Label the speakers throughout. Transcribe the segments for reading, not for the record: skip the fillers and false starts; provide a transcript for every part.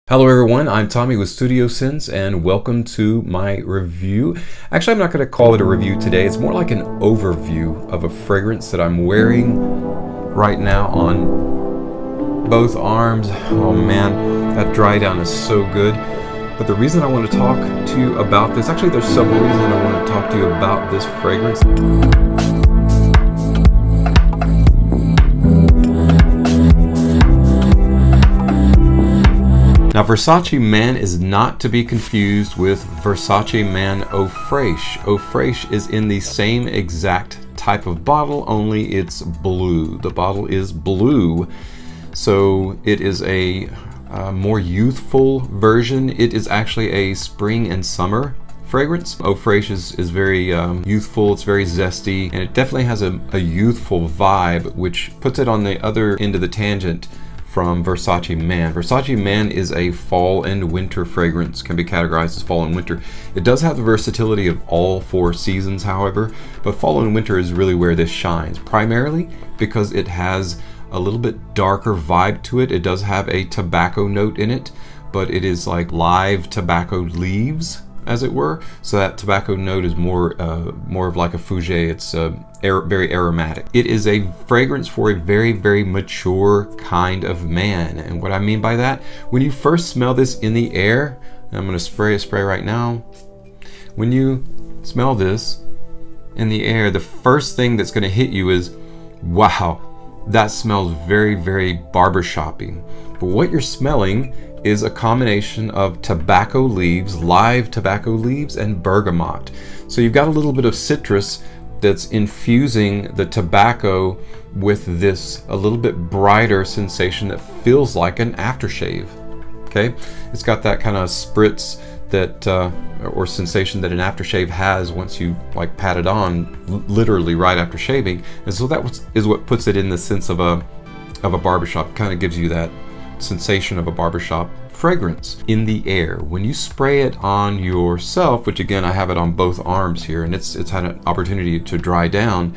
Speaker 1: Hello everyone, I'm Tommy with Studio Sense and welcome to my review. Actually, I'm not going to call it a review today. It's more like an overview of a fragrance that I'm wearing right now on both arms. Oh man, that dry down is so good. But the reason I want to talk to you about this, actually there's several reasons I want to talk to you about this fragrance. Now, Versace Man is not to be confused with Versace Man Eau Fraiche. Eau Fraiche is in the same exact type of bottle, only it's blue. The bottle is blue, so it is a more youthful version. It is actually a spring and summer fragrance. Eau Fraiche is very youthful, it's very zesty, and it definitely has a youthful vibe, which puts it on the other end of the tangent from Versace Man. Versace Man is a fall and winter fragrance, can be categorized as fall and winter. It does have the versatility of all four seasons, however, but fall and winter is really where this shines, primarily because it has a little bit darker vibe to it. It does have a tobacco note in it, but it is like live tobacco leaves, as it were. So that tobacco note is more of like a fougere. It's very aromatic. It is a fragrance for a very, very mature kind of man. And what I mean by that, when you first smell this in the air, and I'm going to spray a spray right now. When you smell this in the air, the first thing that's going to hit you is, wow, that smells very, very barbershoppy. But what you're smelling is a combination of tobacco leaves, live tobacco leaves, and bergamot. So you've got a little bit of citrus that's infusing the tobacco with this a little bit brighter sensation that feels like an aftershave. Okay, it's got that kind of spritz that or sensation that an aftershave has once you like pat it on, literally right after shaving. And so that is what puts it in the sense of a barbershop. Kind of gives you that sensation of a barbershop fragrance in the air. When you spray it on yourself, which again I have it on both arms here, and it's had an opportunity to dry down,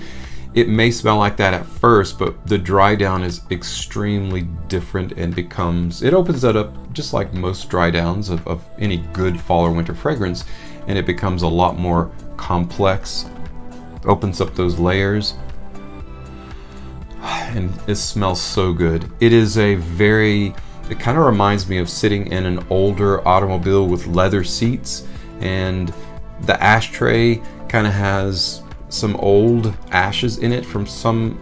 Speaker 1: it may smell like that at first, but the dry down is extremely different and it opens that up just like most dry downs of any good fall or winter fragrance, and it becomes a lot more complex, opens up those layers, and it smells so good. It is it kind of reminds me of sitting in an older automobile with leather seats, and the ashtray kind of has some old ashes in it from some,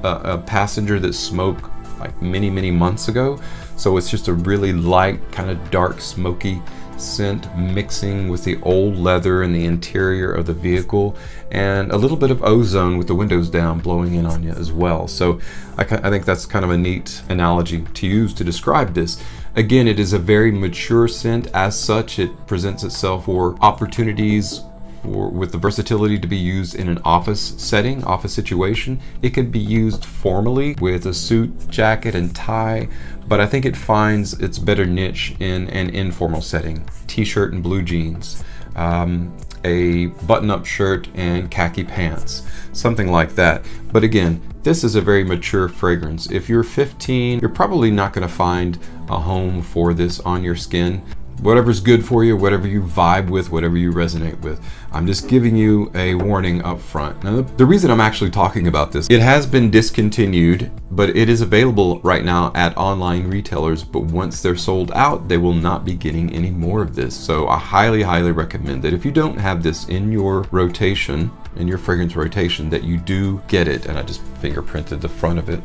Speaker 1: a passenger that smoked like many months ago. So it's just a really light, kind of dark, smoky scent mixing with the old leather and the interior of the vehicle, and a little bit of ozone with the windows down blowing in on you as well. So I think that's kind of a neat analogy to use to describe this. Again, it is a very mature scent. As such, it presents itself for opportunities with the versatility to be used in an office setting, office situation. It could be used formally with a suit, jacket, and tie, but I think it finds its better niche in an informal setting. T-shirt and blue jeans, a button-up shirt and khaki pants, something like that. But again, this is a very mature fragrance. If you're 15, you're probably not going to find a home for this on your skin. Whatever's good for you, whatever you vibe with, whatever you resonate with. I'm just giving you a warning up front. Now, the reason I'm actually talking about this, it has been discontinued, but it is available right now at online retailers, but once they're sold out, they will not be getting any more of this. So I highly, highly recommend that if you don't have this in your rotation, in your fragrance rotation, that you do get it. And I just fingerprinted the front of it,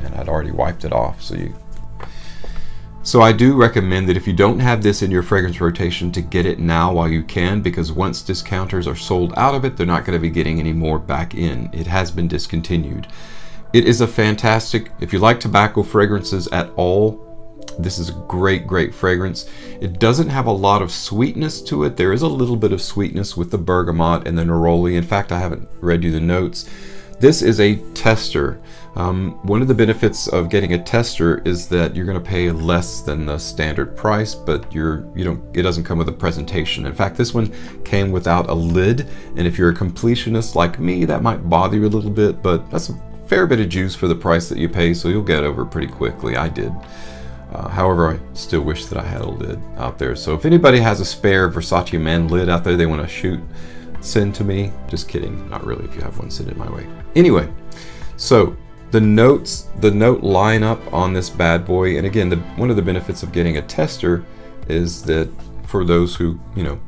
Speaker 1: and I'd already wiped it off, so I do recommend that if you don't have this in your fragrance rotation, to get it now while you can, because once discounters are sold out of it, they're not going to be getting any more back in. It has been discontinued. It is a fantastic, if you like tobacco fragrances at all, this is a great, great fragrance. It doesn't have a lot of sweetness to it. There is a little bit of sweetness with the bergamot and the neroli. In fact, I haven't read you the notes. This is a tester. One of the benefits of getting a tester is that you're going to pay less than the standard price, but it doesn't come with a presentation. In fact, this one came without a lid, and if you're a completionist like me, that might bother you a little bit, but that's a fair bit of juice for the price that you pay, so you'll get over it pretty quickly. I did. However, I still wish that I had a lid out there. So if anybody has a spare Versace Man lid out there they want to shoot, send to me. Just kidding, not really. If you have one, send it my way. Anyway, so the note lineup on this bad boy, and again, one of the benefits of getting a tester is that for those who, you know,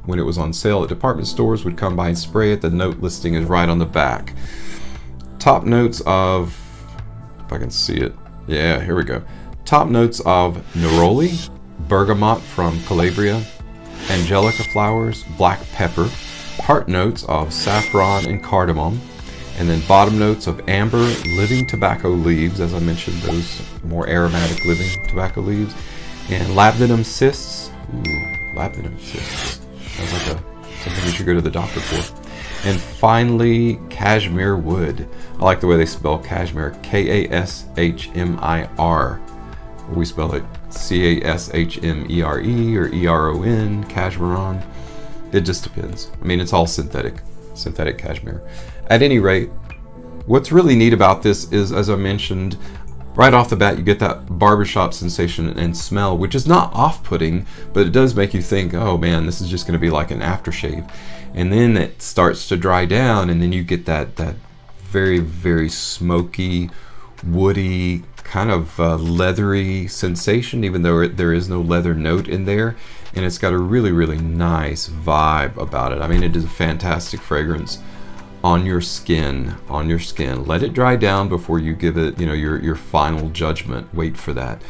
Speaker 1: when it was on sale at department stores would come by and spray it, the note listing is right on the back. Top notes of, if I can see it, yeah, here we go. Top notes of neroli, bergamot from Calabria, angelica flowers, black pepper, heart notes of saffron and cardamom, and then bottom notes of amber, living tobacco leaves, as I mentioned, those more aromatic living tobacco leaves, and labdanum cysts. Ooh, labdanum cysts. Sounds like something you should go to the doctor for. And finally, cashmere wood. I like the way they spell cashmere, K-A-S-H-M-I-R. We spell it C-A-S-H-M-E-R-E or E-R-O-N, cashmeron. It just depends. I mean, it's all synthetic cashmere. At any rate, what's really neat about this is, as I mentioned, right off the bat, you get that barbershop sensation and smell, which is not off-putting, but it does make you think, oh man, this is just going to be like an aftershave. And then it starts to dry down, and then you get that very, very smoky, woody, kind of leathery sensation, even though there is no leather note in there. And it's got a really, really nice vibe about it. I mean, it is a fantastic fragrance on your skin, Let it dry down before you give it, you know, your final judgment. Wait for that.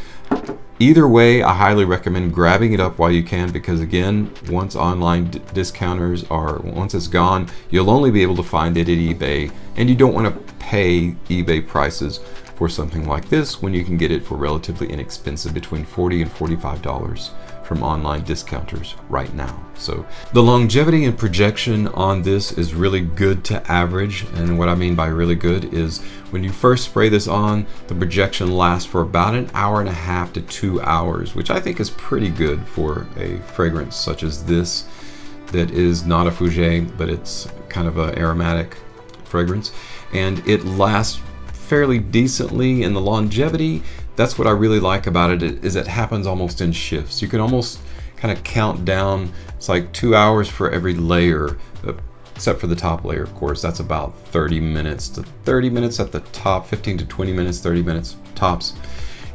Speaker 1: Either way, I highly recommend grabbing it up while you can, because again, once online discounters once it's gone, you'll only be able to find it at eBay, and you don't want to pay eBay prices for something like this when you can get it for relatively inexpensive, between $40 and $45 from online discounters right now. So the longevity and projection on this is really good to average, and what I mean by really good is when you first spray this on, the projection lasts for about an hour and a half to 2 hours, which I think is pretty good for a fragrance such as this that is not a fougere, but it's kind of an aromatic fragrance, and it lasts fairly decently. In the longevity, that's what I really like about it, is it happens almost in shifts. You can almost kind of count down. It's like 2 hours for every layer, except for the top layer, of course. That's about 30 minutes to 30 minutes at the top, 15 to 20 minutes, 30 minutes tops.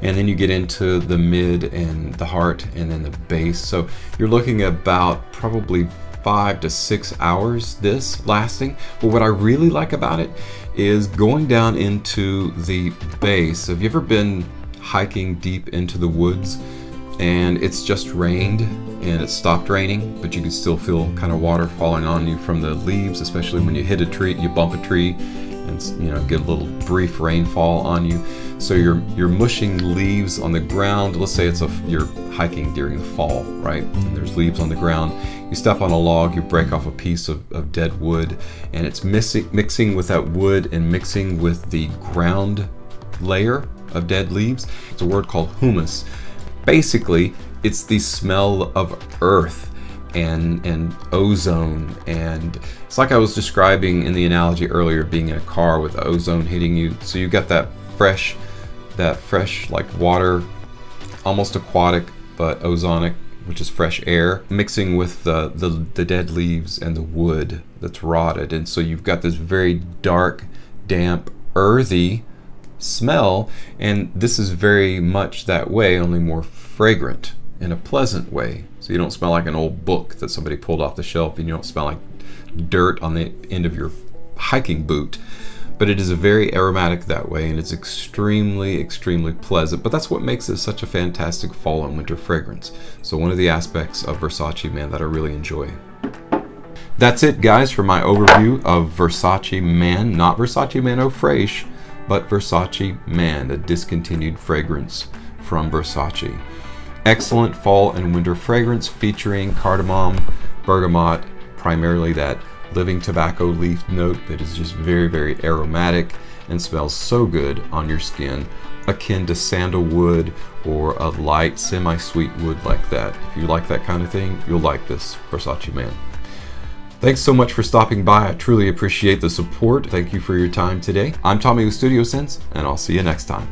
Speaker 1: And then you get into the mid and the heart and then the base. So you're looking at about probably 5 to 6 hours this lasting. But what I really like about it is going down into the base. Have you ever been hiking deep into the woods and it's just rained and it stopped raining, but you can still feel kind of water falling on you from the leaves, especially when you hit a tree, you bump a tree, and you know, get a little brief rainfall on you. So you're mushing leaves on the ground. Let's say you're hiking during the fall, right? And there's leaves on the ground. You step on a log, you break off a piece of dead wood, and it's mixing with that wood and mixing with the ground layer of dead leaves. It's a word called humus. Basically, it's the smell of earth and ozone, and it's like I was describing in the analogy earlier, being in a car with ozone hitting you. So you got that fresh like water, almost aquatic but ozonic, which is fresh air, mixing with the dead leaves and the wood that's rotted, and so you've got this very dark, damp, earthy smell. And this is very much that way, only more fragrant in a pleasant way. So you don't smell like an old book that somebody pulled off the shelf, and you don't smell like dirt on the end of your hiking boot. But it is a very aromatic that way, and it's extremely, extremely pleasant. But that's what makes it such a fantastic fall and winter fragrance. So one of the aspects of Versace Man that I really enjoy. That's it, guys, for my overview of Versace Man. Not Versace Man Eau Fraiche, but Versace Man, a discontinued fragrance from Versace. Excellent fall and winter fragrance featuring cardamom, bergamot, primarily that living tobacco leaf note that is just very, very aromatic and smells so good on your skin, akin to sandalwood or a light semi-sweet wood like that. If you like that kind of thing, you'll like this Versace Man. Thanks so much for stopping by. I truly appreciate the support. Thank you for your time today. I'm Tommy with Studio Sense, and I'll see you next time.